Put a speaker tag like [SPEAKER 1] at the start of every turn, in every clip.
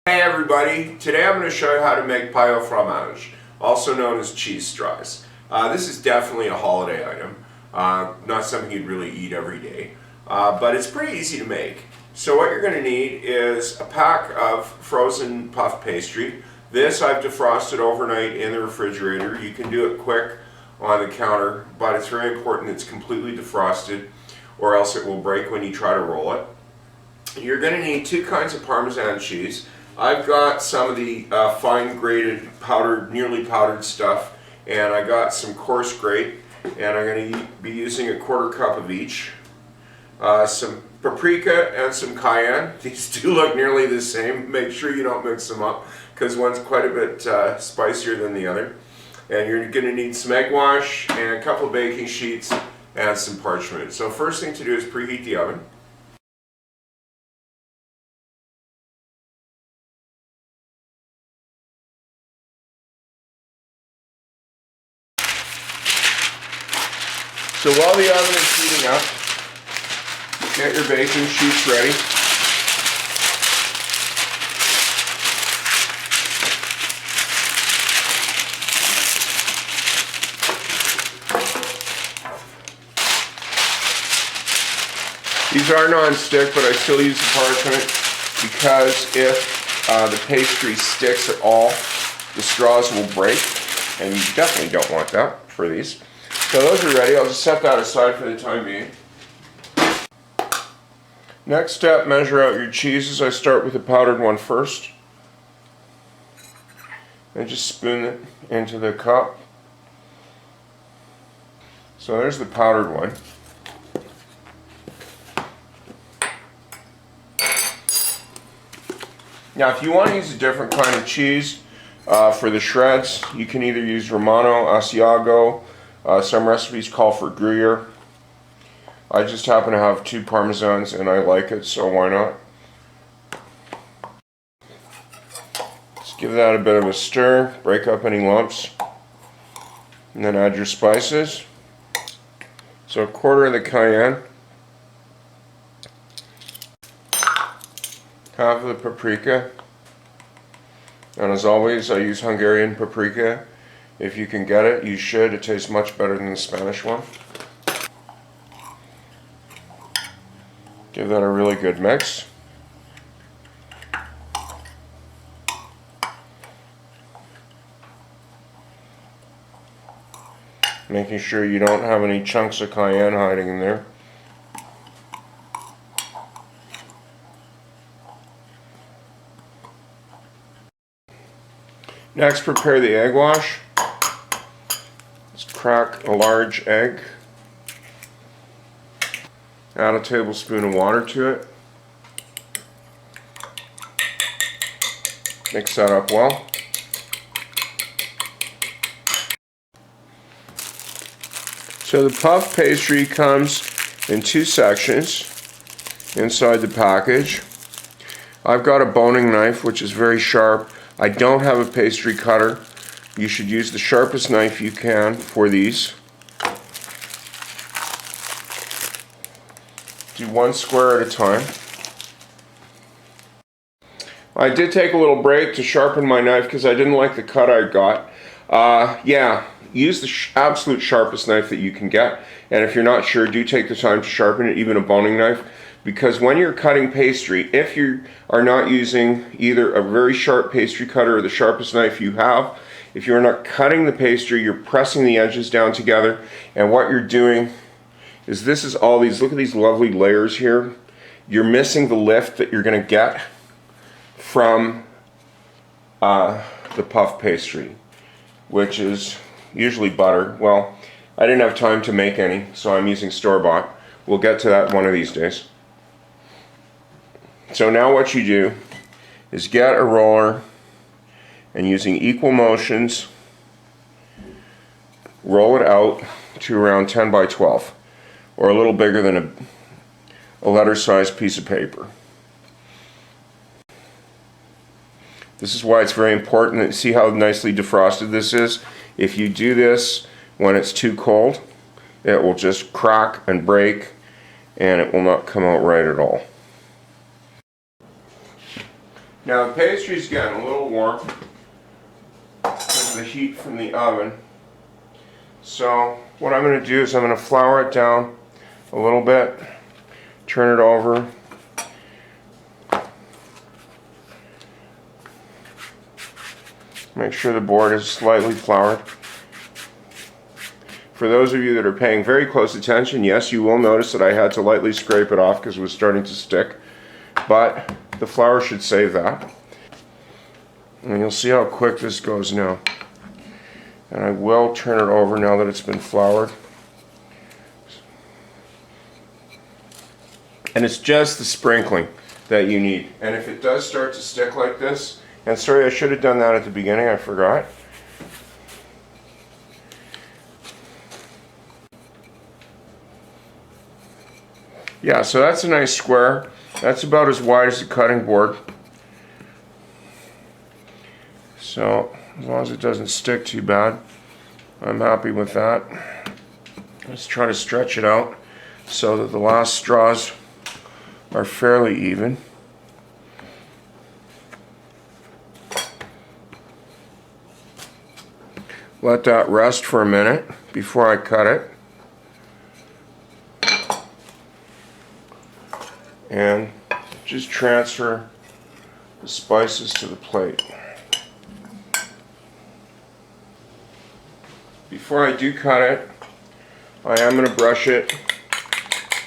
[SPEAKER 1] Hey everybody, today I'm going to show you how to make paille au fromage, also known as cheese straws. This is definitely a holiday item, not something you'd really eat every day, but it's pretty easy to make. So what you're going to need is a pack of frozen puff pastry. This I've defrosted overnight in the refrigerator. You can do it quick on the counter, but it's very important it's completely defrosted or else it will break when you try to roll it. You're going to need two kinds of Parmesan cheese. I've got some of the fine grated powdered, nearly powdered stuff, and I got some coarse grate, and I'm going to be using a quarter cup of each. Some paprika and some cayenne. These two look nearly the same. Make sure you don't mix them up because one's quite a bit spicier than the other. And you're going to need some egg wash and a couple of baking sheets and some parchment. So first thing to do is preheat the oven. So while the oven is heating up, get your baking sheets ready. These are non-stick, but I still use the parchment because if the pastry sticks at all, the straws will break, and you definitely don't want that for these. So those are ready. I'll just set that aside for the time being. Next step, measure out your cheeses. I start with the powdered one first. And just spoon it into the cup. So there's the powdered one. Now if you want to use a different kind of cheese for the shreds, you can either use Romano, Asiago. Some recipes call for Gruyere. I just happen to have two Parmesans and I like it, so why not? Just give that a bit of a stir, break up any lumps, and then add your spices. So a quarter of the cayenne, half of the paprika, and as always I use Hungarian paprika. If you can get it, you should. It tastes much better than the Spanish one. Give that a really good mix. Making sure you don't have any chunks of cayenne hiding in there. Next, prepare the egg wash. Let's crack a large egg. Add a tablespoon of water to it. Mix that up well. So the puff pastry comes in two sections inside the package. I've got a boning knife which is very sharp. I don't have a pastry cutter. You should use the sharpest knife you can for these. Do one square at a time. I did take a little break to sharpen my knife because I didn't like the cut I got. Yeah, use the absolute sharpest knife that you can get. And if you're not sure, do take the time to sharpen it, even a boning knife. Because when you're cutting pastry, if you are not using either a very sharp pastry cutter or the sharpest knife you have, if you're not cutting the pastry, you're pressing the edges down together, and what you're doing is this is all these, look at these lovely layers here. You're missing the lift that you're going to get from the puff pastry, which is usually butter. Well, I didn't have time to make any, so I'm using store-bought. We'll get to that one of these days. So now what you do is get a roller and using equal motions, roll it out to around 10 by 12, or a little bigger than a letter-sized piece of paper. This is why it's very important. See how nicely defrosted this is? If you do this when it's too cold, it will just crack and break, and it will not come out right at all. Now the pastry's getting a little warm because of the heat from the oven. So what I'm going to do is I'm going to flour it down a little bit, turn it over. Make sure the board is slightly floured. For those of you that are paying very close attention, yes, you will notice that I had to lightly scrape it off because it was starting to stick, but the flour should save that. And you'll see how quick this goes now. And I will turn it over now that it's been floured. And it's just the sprinkling that you need. And if it does start to stick like this, and sorry, I should have done that at the beginning, I forgot. Yeah, so that's a nice square. That's about as wide as the cutting board. So, as long as it doesn't stick too bad, I'm happy with that. Let's try to stretch it out so that the last straws are fairly even. Let that rest for a minute before I cut it. And just transfer the spices to the plate. Before I do cut it, I am going to brush it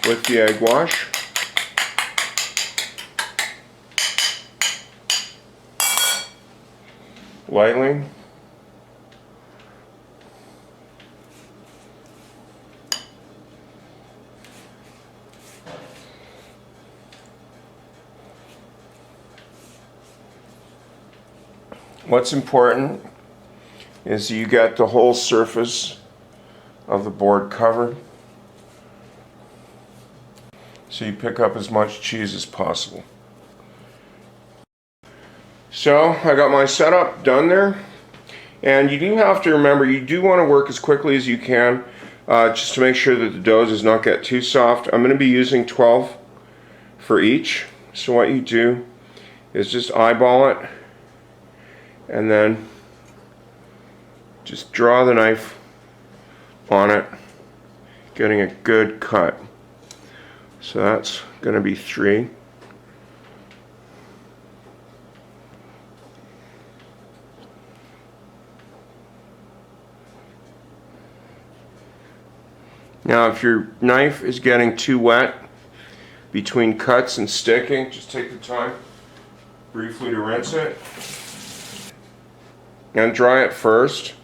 [SPEAKER 1] with the egg wash. Lightly. What's important is you get the whole surface of the board covered, so you pick up as much cheese as possible. So I got my setup done there, and you do have to remember, you do want to work as quickly as you can, just to make sure that the dough does not get too soft. I'm going to be using 12 for each, so what you do is just eyeball it and then just draw the knife on it, getting a good cut. So that's going to be 3. Now if your knife is getting too wet between cuts and sticking, just take the time briefly to rinse it and dry it first.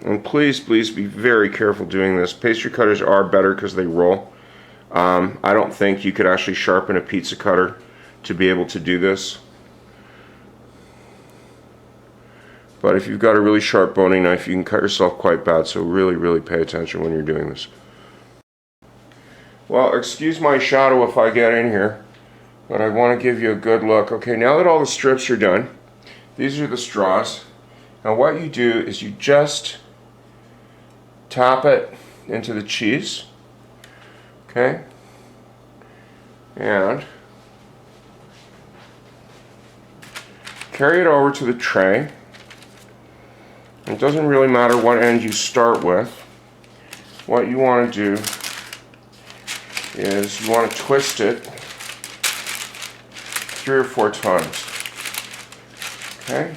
[SPEAKER 1] And please be very careful doing this. Pastry cutters are better because they roll. I don't think you could actually sharpen a pizza cutter to be able to do this. But if you've got a really sharp boning knife, you can cut yourself quite bad, so really pay attention when you're doing this. Well, excuse my shadow if I get in here, but I want to give you a good look. Okay, now that all the strips are done, these are the straws. Now what you do is you just tap it into the cheese, okay, and carry it over to the tray. It doesn't really matter what end you start with. What you want to do is you want to twist it 3 or 4 times. Okay?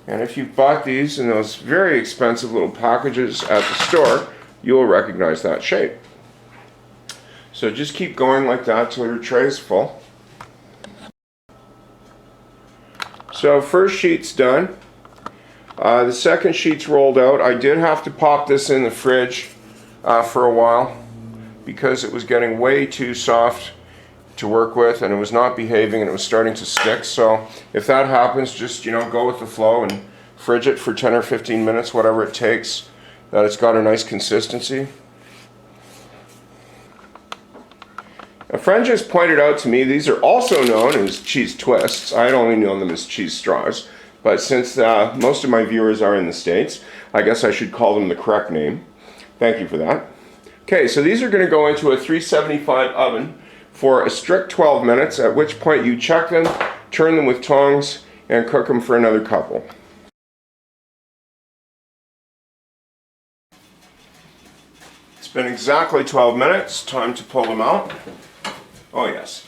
[SPEAKER 1] And if you bought these in those very expensive little packages at the store, you will recognize that shape. So just keep going like that till your tray is full. So first sheet's done. The second sheet's rolled out. I did have to pop this in the fridge for a while because it was getting way too soft to work with and it was not behaving and it was starting to stick. So if that happens, just go with the flow and fridge it for 10 or 15 minutes, whatever it takes, that it's got a nice consistency. A friend just pointed out to me these are also known as cheese twists. I had only known them as cheese straws, but since most of my viewers are in the States, I guess I should call them the correct name. Thank you for that. Okay, so these are going to go into a 375 oven for a strict 12 minutes, at which point you check them, turn them with tongs, and cook them for another couple. It's been exactly 12 minutes. Time to pull them out. Oh yes.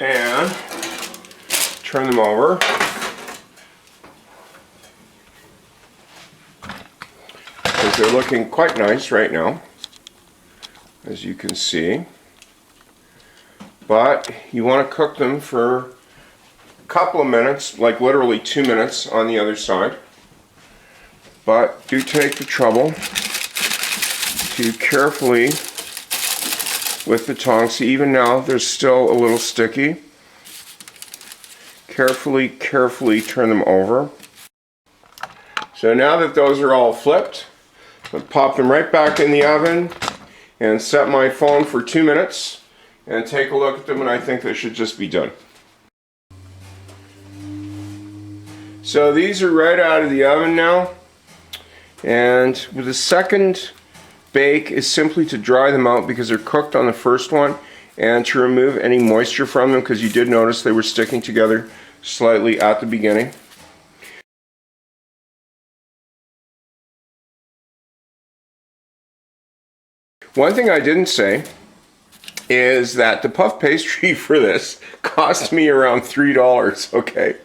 [SPEAKER 1] And turn them over. Because they're looking quite nice right now, as you can see. But you want to cook them for a couple of minutes, like literally 2 minutes on the other side. But do take the trouble to carefully, with the tongs, see, even now they're still a little sticky. Carefully turn them over. So now that those are all flipped, I'll pop them right back in the oven and set my phone for 2 minutes and take a look at them, and I think they should just be done. So these are right out of the oven now, and with the second bake is simply to dry them out because they're cooked on the first one, and to remove any moisture from them, because you did notice they were sticking together slightly at the beginning. One thing I didn't say is that the puff pastry for this cost me around $3, okay?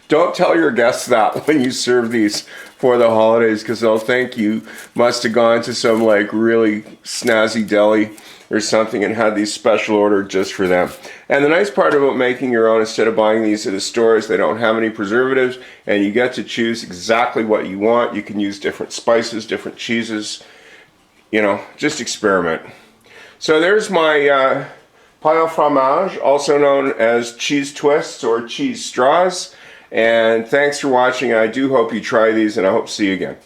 [SPEAKER 1] Don't tell your guests that when you serve these for the holidays, because they'll think you must have gone to some like really snazzy deli or something and had these special ordered just for them. And the nice part about making your own, instead of buying these at the stores, they don't have any preservatives, and you get to choose exactly what you want. You can use different spices, different cheeses, you know, just experiment. So there's my Pailles Fromage, also known as cheese twists or cheese straws. And thanks for watching. I do hope you try these, and I hope to see you again.